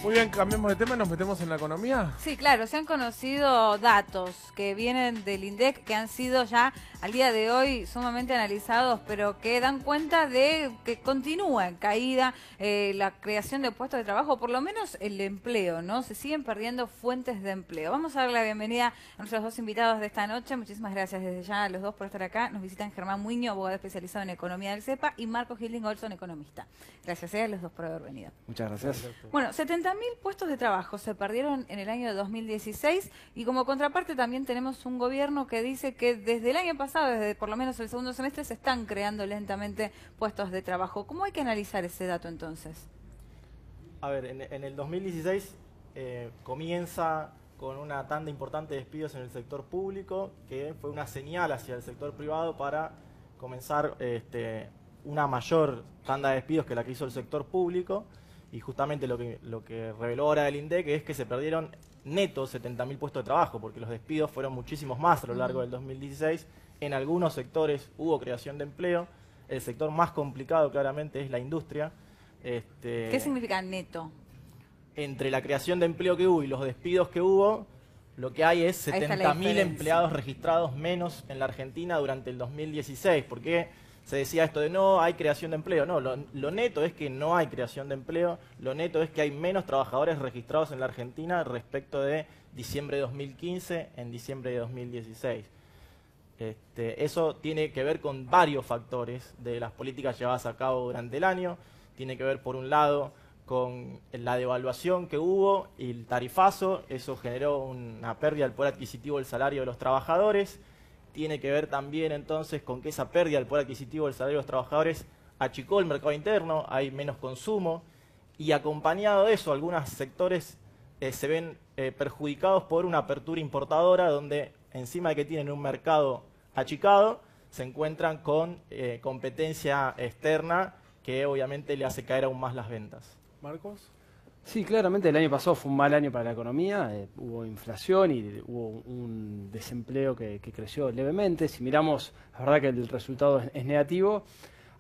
Muy bien, cambiamos de tema y nos metemos en la economía. Sí, claro, se han conocido datos que vienen del INDEC que han sido ya al día de hoy sumamente analizados, pero que dan cuenta de que continúa en caída la creación de puestos de trabajo, por lo menos el empleo, ¿no? Se siguen perdiendo fuentes de empleo. Vamos a dar la bienvenida a nuestros dos invitados de esta noche. Muchísimas gracias desde ya a los dos por estar acá. Nos visitan Germán Muiño, abogado especializado en economía del CEPA, y Marcos Hilding-Olson, economista. Gracias a los dos por haber venido. Muchas gracias. Bueno, 70.000 puestos de trabajo se perdieron en el año 2016 y como contraparte también tenemos un gobierno que dice que desde el año pasado, desde por lo menos el segundo semestre, se están creando lentamente puestos de trabajo. ¿Cómo hay que analizar ese dato entonces? A ver, en el 2016 comienza con una tanda importante de despidos en el sector público, que fue una señal hacia el sector privado para comenzar una mayor tanda de despidos que la que hizo el sector público. Y justamente lo que reveló ahora el INDEC es que se perdieron netos 70.000 puestos de trabajo, porque los despidos fueron muchísimos más a lo largo del 2016. En algunos sectores hubo creación de empleo. El sector más complicado claramente es la industria. ¿Qué significa neto? Entre la creación de empleo que hubo y los despidos que hubo, lo que hay es 70.000 empleados registrados menos en la Argentina durante el 2016. ¿Por qué se decía esto de no hay creación de empleo? No, lo neto es que no hay creación de empleo, lo neto es que hay menos trabajadores registrados en la Argentina respecto de diciembre de 2015 en diciembre de 2016. Eso tiene que ver con varios factores de las políticas llevadas a cabo durante el año. Tiene que ver, por un lado, con la devaluación que hubo y el tarifazo. Eso generó una pérdida del poder adquisitivo del salario de los trabajadores. Tiene que ver también entonces con que esa pérdida del poder adquisitivo del salario de los trabajadores achicó el mercado interno, hay menos consumo, y acompañado de eso algunos sectores se ven perjudicados por una apertura importadora donde encima de que tienen un mercado achicado, se encuentran con competencia externa que obviamente le hace caer aún más las ventas. Marcos. Sí, claramente el año pasado fue un mal año para la economía, hubo inflación y hubo un desempleo que creció levemente. Si miramos, la verdad que el resultado es negativo.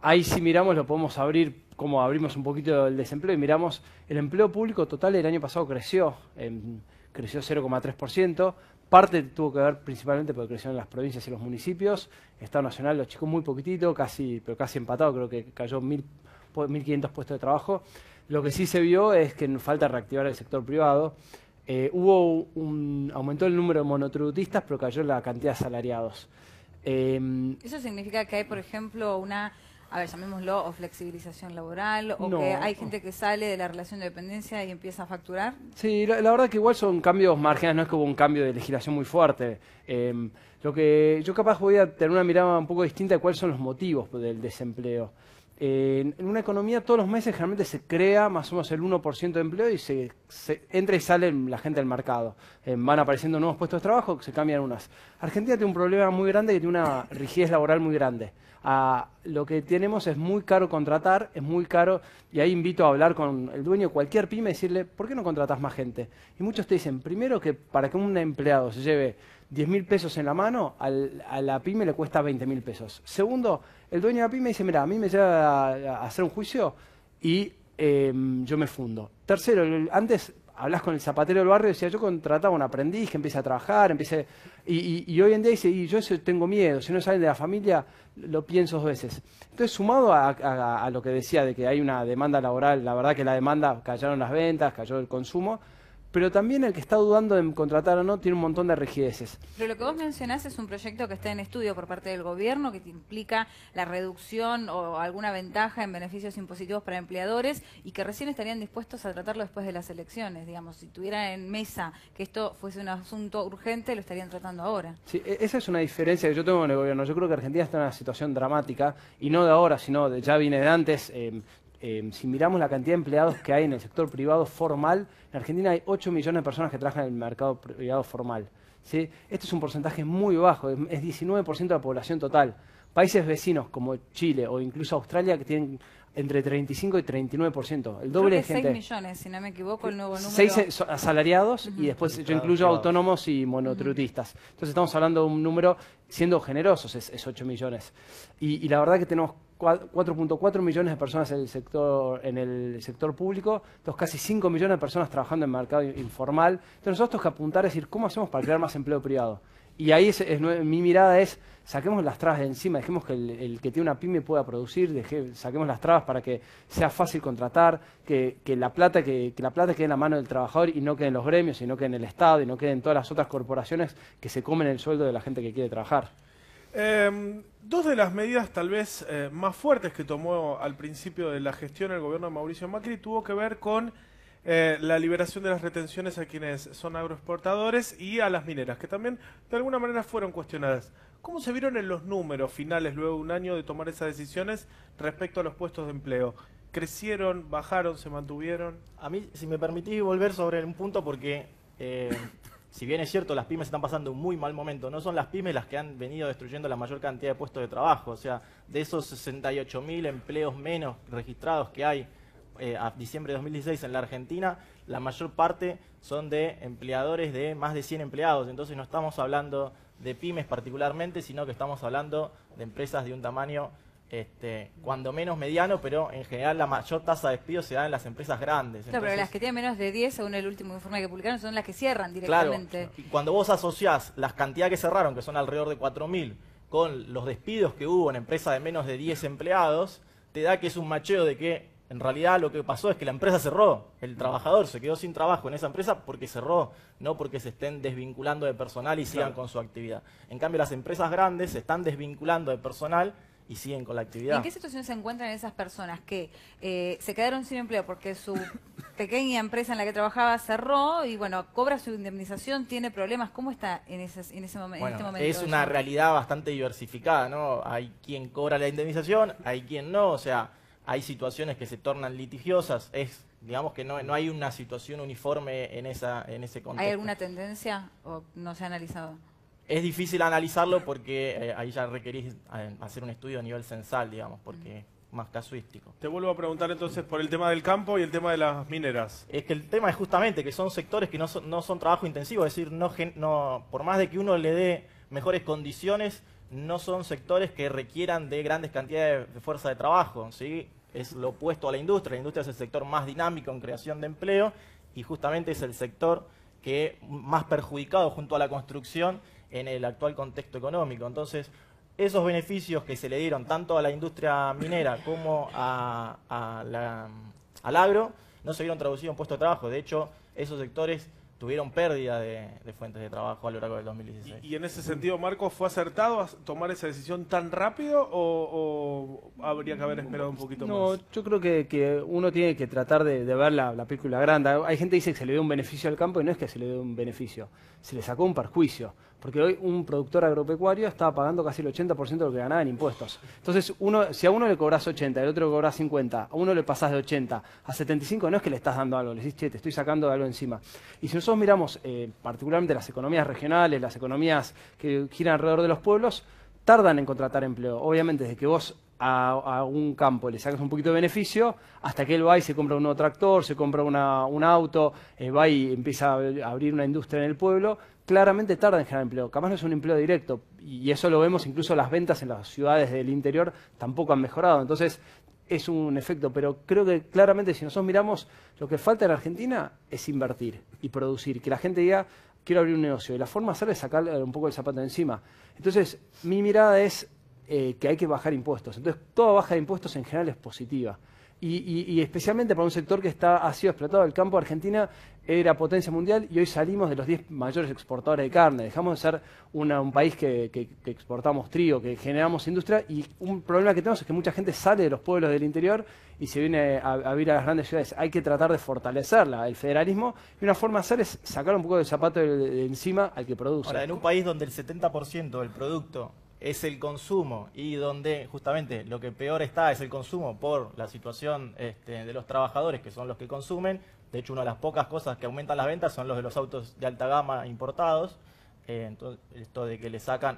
Ahí si miramos lo podemos abrir, como abrimos un poquito el desempleo y miramos el empleo público total el año pasado creció 0,3%. Parte tuvo que ver principalmente porque crecieron las provincias y los municipios. El Estado Nacional lo achicó muy poquitito, pero casi empatado, creo que cayó 1.500 puestos de trabajo. Lo que sí se vio es que falta reactivar el sector privado. Aumentó el número de monotributistas, pero cayó la cantidad de asalariados. ¿Eso significa que hay, por ejemplo, llamémoslo, o flexibilización laboral, o que hay gente que sale de la relación de dependencia y empieza a facturar? Sí, la verdad que igual son cambios marginales, no es que hubo un cambio de legislación muy fuerte. Lo que yo capaz voy a tener una mirada un poco distinta de cuáles son los motivos del desempleo. En una economía todos los meses generalmente se crea más o menos el 1% de empleo y se entra y sale la gente del mercado. Van apareciendo nuevos puestos de trabajo, se cambian unas. Argentina tiene un problema muy grande que tiene una rigidez laboral muy grande. Lo que tenemos es muy caro contratar, es muy caro, y ahí invito a hablar con el dueño de cualquier pyme y decirle, ¿por qué no contratas más gente? Y muchos te dicen, primero que para que un empleado se lleve 10.000 pesos en la mano, a la pyme le cuesta 20.000 pesos. Segundo, el dueño de la pyme dice, mira, a mí me lleva a hacer un juicio y yo me fundo. Tercero, antes hablas con el zapatero del barrio y decía, yo contrataba un aprendiz que empiece a trabajar, y hoy en día dice, y yo eso tengo miedo, si no salen de la familia, lo pienso 2 veces. Entonces, sumado a lo que decía de que hay una demanda laboral, la verdad que la demanda, cayeron las ventas, cayó el consumo, pero también el que está dudando en contratar o no tiene un montón de rigideces. Pero lo que vos mencionás es un proyecto que está en estudio por parte del gobierno, que implica la reducción o alguna ventaja en beneficios impositivos para empleadores y que recién estarían dispuestos a tratarlo después de las elecciones. Digamos, si tuvieran en mesa que esto fuese un asunto urgente, lo estarían tratando ahora. Sí, esa es una diferencia que yo tengo con el gobierno. Yo creo que Argentina está en una situación dramática, y no de ahora, sino ya viene de antes. Si miramos la cantidad de empleados que hay en el sector privado formal, en Argentina hay 8 millones de personas que trabajan en el mercado privado formal, ¿sí? Este es un porcentaje muy bajo, es 19% de la población total. Países vecinos como Chile o incluso Australia que tienen entre 35 y 39%, el doble de gente. 6 millones, si no me equivoco, el nuevo número. 6 asalariados y después yo incluyo autónomos y monotributistas. Entonces estamos hablando de un número, siendo generosos, es 8 millones. Y la verdad que tenemos 4.4 millones de personas en el sector público, entonces casi 5 millones de personas trabajando en el mercado informal. Entonces nosotros tenemos que apuntar a decir, ¿cómo hacemos para crear más empleo privado? Y ahí mi mirada es, saquemos las trabas de encima, dejemos que el que tiene una pyme pueda producir, saquemos las trabas para que sea fácil contratar, que la plata quede en la mano del trabajador y no quede en los gremios, y no quede en el Estado, y no quede en todas las otras corporaciones que se comen el sueldo de la gente que quiere trabajar. Dos de las medidas tal vez más fuertes que tomó al principio de la gestión el gobierno de Mauricio Macri tuvo que ver con la liberación de las retenciones a quienes son agroexportadores y a las mineras, que también de alguna manera fueron cuestionadas. ¿Cómo se vieron en los números finales luego de un año de tomar esas decisiones respecto a los puestos de empleo? ¿Crecieron, bajaron, se mantuvieron? A mí, si me permitís volver sobre un punto, porque si bien es cierto, las pymes están pasando un muy mal momento, no son las pymes las que han venido destruyendo la mayor cantidad de puestos de trabajo. O sea, de esos 68.000 empleos menos registrados que hay a diciembre de 2016 en la Argentina, la mayor parte son de empleadores de más de 100 empleados. Entonces no estamos hablando de pymes particularmente, sino que estamos hablando de empresas de un tamaño cuando menos mediano, pero en general la mayor tasa de despido se da en las empresas grandes. Claro, pero las que tienen menos de 10, según el último informe que publicaron, son las que cierran directamente. Claro, y cuando vos asociás las cantidades que cerraron, que son alrededor de 4.000, con los despidos que hubo en empresas de menos de 10 empleados, te da que es un macheo de que en realidad lo que pasó es que la empresa cerró. El trabajador se quedó sin trabajo en esa empresa porque cerró, no porque se estén desvinculando de personal y sigan con su actividad. En cambio, las empresas grandes se están desvinculando de personal y siguen con la actividad. ¿Y en qué situación se encuentran esas personas que se quedaron sin empleo porque su pequeña empresa en la que trabajaba cerró y bueno, cobra su indemnización, tiene problemas? ¿Cómo está en ese momento? Bueno, en este momento es una realidad bastante diversificada, ¿no? Hay quien cobra la indemnización, hay quien no, o sea, hay situaciones que se tornan litigiosas. Digamos que no hay una situación uniforme en ese contexto. ¿Hay alguna tendencia o no se ha analizado? Es difícil analizarlo porque ahí ya requerís hacer un estudio a nivel censal, digamos, porque es más casuístico. Te vuelvo a preguntar entonces por el tema del campo y el tema de las mineras. Es que el tema es justamente que son sectores que no son trabajo intensivo, es decir, por más de que uno le dé mejores condiciones, no son sectores que requieran de grandes cantidades de fuerza de trabajo, ¿sí? Es lo opuesto a la industria. La industria es el sector más dinámico en creación de empleo y justamente es el sector que más perjudicado junto a la construcción en el actual contexto económico. Entonces, esos beneficios que se le dieron tanto a la industria minera como al agro no se vieron traducidos en puestos de trabajo. De hecho, esos sectores tuvieron pérdida de fuentes de trabajo a lo largo del 2016. ¿Y en ese sentido, Marcos, fue acertado a tomar esa decisión tan rápido o habría que haber esperado un poquito más? No, yo creo que uno tiene que tratar de ver la película grande. Hay gente que dice que se le dio un beneficio al campo y no es que se le dio un beneficio, se le sacó un perjuicio. Porque hoy un productor agropecuario estaba pagando casi el 80% de lo que ganaba en impuestos. Entonces, si a uno le cobras 80, al otro le cobras 50, a uno le pasás de 80 a 75, no es que le estás dando algo, le decís, che, te estoy sacando algo encima. Y si nosotros miramos particularmente las economías regionales, las economías que giran alrededor de los pueblos, tardan en contratar empleo. Obviamente, desde que vos a un campo le sacas un poquito de beneficio, hasta que él va y se compra un nuevo tractor, se compra un auto, va y empieza a abrir una industria en el pueblo, claramente tarda en generar empleo. Capaz no es un empleo directo, y eso lo vemos, incluso las ventas en las ciudades del interior tampoco han mejorado. Entonces, es un efecto, pero creo que claramente si nosotros miramos, lo que falta en Argentina es invertir y producir, que la gente diga, quiero abrir un negocio, y la forma de hacerlo es sacarle un poco el zapato de encima. Entonces, mi mirada es que hay que bajar impuestos. Entonces, toda baja de impuestos en general es positiva. Y especialmente para un sector que ha sido explotado. El campo de Argentina era potencia mundial y hoy salimos de los 10 mayores exportadores de carne. Dejamos de ser un país que exportamos trigo, que generamos industria, y un problema que tenemos es que mucha gente sale de los pueblos del interior y se viene a vivir a las grandes ciudades. Hay que tratar de fortalecer el federalismo, y una forma de hacer es sacar un poco del zapato de encima al que produce. Ahora, en un país donde el 70% del producto es el consumo y donde justamente lo que peor está es el consumo por la situación de los trabajadores, que son los que consumen. De hecho, una de las pocas cosas que aumentan las ventas son los de los autos de alta gama importados. Entonces, esto de que le sacan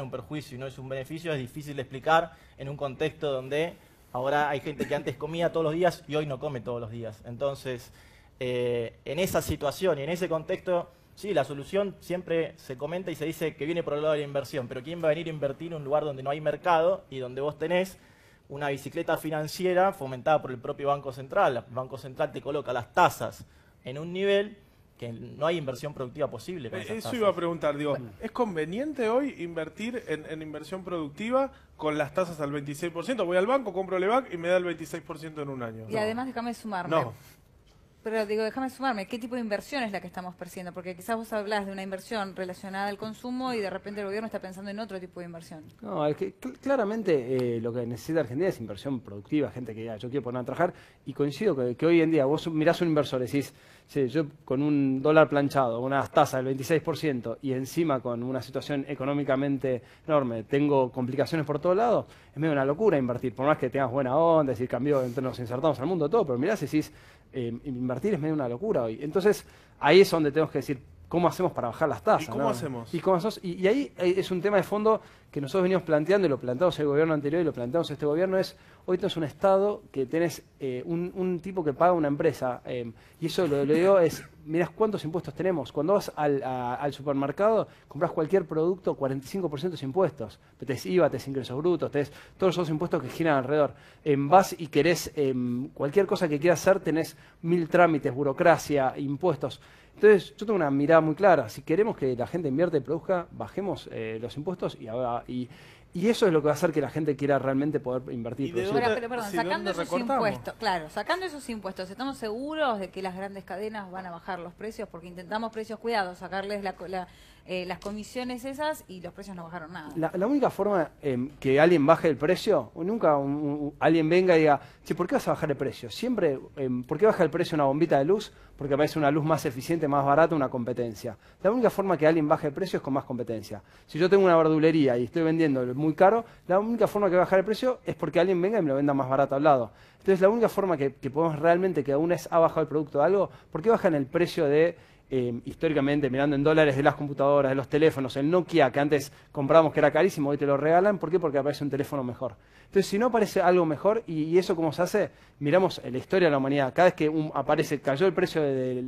un perjuicio y no es un beneficio es difícil de explicar en un contexto donde ahora hay gente que antes comía todos los días y hoy no come todos los días. Entonces, en esa situación y en ese contexto, sí, la solución siempre se comenta y se dice que viene por el lado de la inversión, pero ¿quién va a venir a invertir en un lugar donde no hay mercado y donde vos tenés una bicicleta financiera fomentada por el propio Banco Central. El Banco Central te coloca las tasas en un nivel que no hay inversión productiva posible con esas Eso tasas. iba a preguntar, digo, ¿es conveniente hoy invertir en inversión productiva con las tasas al 26%? Voy al banco, compro Levac y me da el 26% en un año. Y además déjame sumarme. No. Pero digo, déjame sumarme, ¿qué tipo de inversión es la que estamos persiguiendo? Porque quizás vos hablás de una inversión relacionada al consumo y de repente el gobierno está pensando en otro tipo de inversión. No, es que claramente lo que necesita Argentina es inversión productiva, gente que diga, yo quiero poner a trabajar, y coincido que hoy en día vos mirás un inversor y decís, sí, yo con un dólar planchado, unas tasas del 26% y encima con una situación económicamente enorme, tengo complicaciones por todos lados, es medio una locura invertir, por más que tengas buena onda, decir, cambio, nos insertamos al mundo, todo, pero mirás y decís, invertir es medio una locura hoy. Entonces, ahí es donde tenemos que decir, ¿cómo hacemos para bajar las tasas? ¿Y cómo hacemos? Y ahí es un tema de fondo que nosotros venimos planteando, y lo planteamos el gobierno anterior y lo planteamos este gobierno, es, hoy tenés un Estado que tenés un tipo que paga una empresa, y eso lo digo es, mirás cuántos impuestos tenemos. Cuando vas al supermercado, compras cualquier producto, 45% es impuestos. Tenés IVA, tenés ingresos brutos, tenés todos esos impuestos que giran alrededor. Vas y querés, cualquier cosa que quieras hacer, tenés 1000 trámites, burocracia, impuestos. Entonces, yo tengo una mirada muy clara. Si queremos que la gente invierte y produzca, bajemos los impuestos y eso es lo que va a hacer que la gente quiera realmente poder invertir. Ahora, pero perdón, Sí, sacando ¿dónde esos recortamos? impuestos, claro, sacando esos impuestos, ¿estamos seguros de que las grandes cadenas van a bajar los precios? Porque intentamos precios cuidados, sacarles las comisiones esas y los precios no bajaron nada. La única forma que alguien baje el precio, o nunca alguien venga y diga, che, ¿por qué vas a bajar el precio? Siempre, ¿por qué baja el precio una bombita de luz? Porque aparece una luz más eficiente, más barata, una competencia. La única forma que alguien baje el precio es con más competencia. Si yo tengo una verdulería y estoy vendiendo muy caro, la única forma que va a bajar el precio es porque alguien venga y me lo venda más barato al lado. Entonces, la única forma que podemos realmente, que aún ha bajado el producto de algo, ¿por qué bajan el precio de... históricamente, mirando en dólares, de las computadoras, de los teléfonos, el Nokia que antes comprábamos que era carísimo, hoy te lo regalan? ¿Por qué? Porque aparece un teléfono mejor. Entonces, si no aparece algo mejor, y eso cómo se hace, miramos la historia de la humanidad. Cada vez que cayó el precio de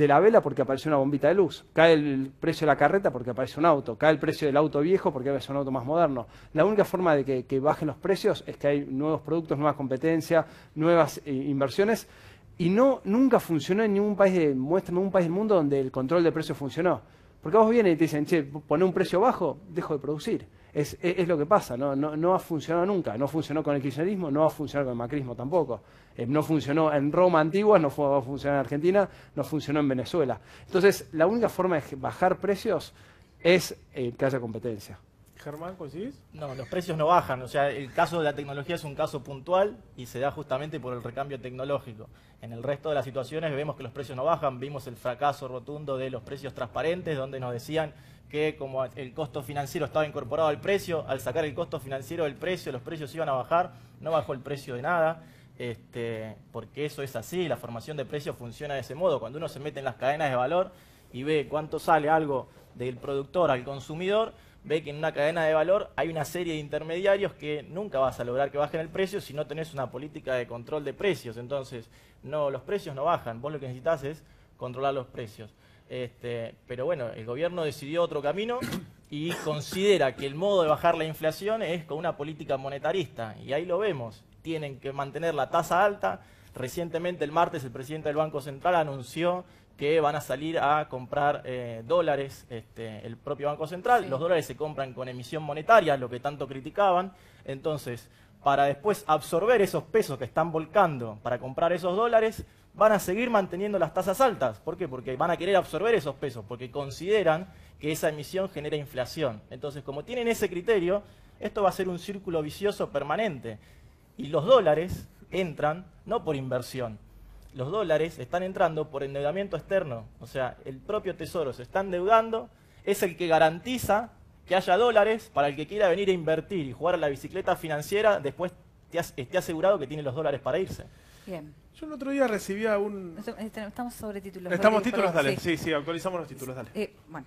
la vela porque apareció una bombita de luz, cae el precio de la carreta porque aparece un auto, cae el precio del auto viejo porque aparece un auto más moderno. La única forma de que bajen los precios es que hay nuevos productos, nuevas competencias, nuevas inversiones. Y nunca funcionó en ningún país, muéstrame un país del mundo donde el control de precios funcionó. Porque vos vienes y te dicen, che, poné un precio bajo, dejo de producir. Es lo que pasa, no ha funcionado nunca. No funcionó con el kirchnerismo, no va a funcionar con el macrismo tampoco. No funcionó en Roma antigua, no va a funcionar en Argentina, no funcionó en Venezuela. Entonces, la única forma de bajar precios es que haya competencia. Germán, ¿coincidís? No, los precios no bajan. O sea, el caso de la tecnología es un caso puntual y se da justamente por el recambio tecnológico. En el resto de las situaciones vemos que los precios no bajan. Vimos el fracaso rotundo de los precios transparentes, donde nos decían que como el costo financiero estaba incorporado al precio, al sacar el costo financiero del precio, los precios iban a bajar. No bajó el precio de nada, porque eso es así. La formación de precios funciona de ese modo. Cuando uno se mete en las cadenas de valor y ve cuánto sale algo del productor al consumidor, ve que en una cadena de valor hay una serie de intermediarios que nunca vas a lograr que bajen el precio si no tenés una política de control de precios. Entonces, no, los precios no bajan, vos lo que necesitas es controlar los precios. Pero bueno, el gobierno decidió otro camino y considera que el modo de bajar la inflación es con una política monetarista, y ahí lo vemos. Tienen que mantener la tasa alta. Recientemente, el martes, el presidente del Banco Central anunció que van a salir a comprar dólares, el propio Banco Central. Sí. Los dólares se compran con emisión monetaria, lo que tanto criticaban. Entonces, para después absorber esos pesos que están volcando para comprar esos dólares, van a seguir manteniendo las tasas altas. ¿Por qué? Porque van a querer absorber esos pesos, porque consideran que esa emisión genera inflación. Entonces, como tienen ese criterio, esto va a ser un círculo vicioso permanente. Y los dólares entran no por inversión. Los dólares están entrando por endeudamiento externo. O sea, el propio Tesoro se está endeudando, es el que garantiza que haya dólares para el que quiera venir a invertir y jugar a la bicicleta financiera, después esté asegurado que tiene los dólares para irse. Bien. Yo el otro día recibía Estamos sobre títulos. Estamos títulos, dale. Sí, actualizamos los títulos, dale. Bueno.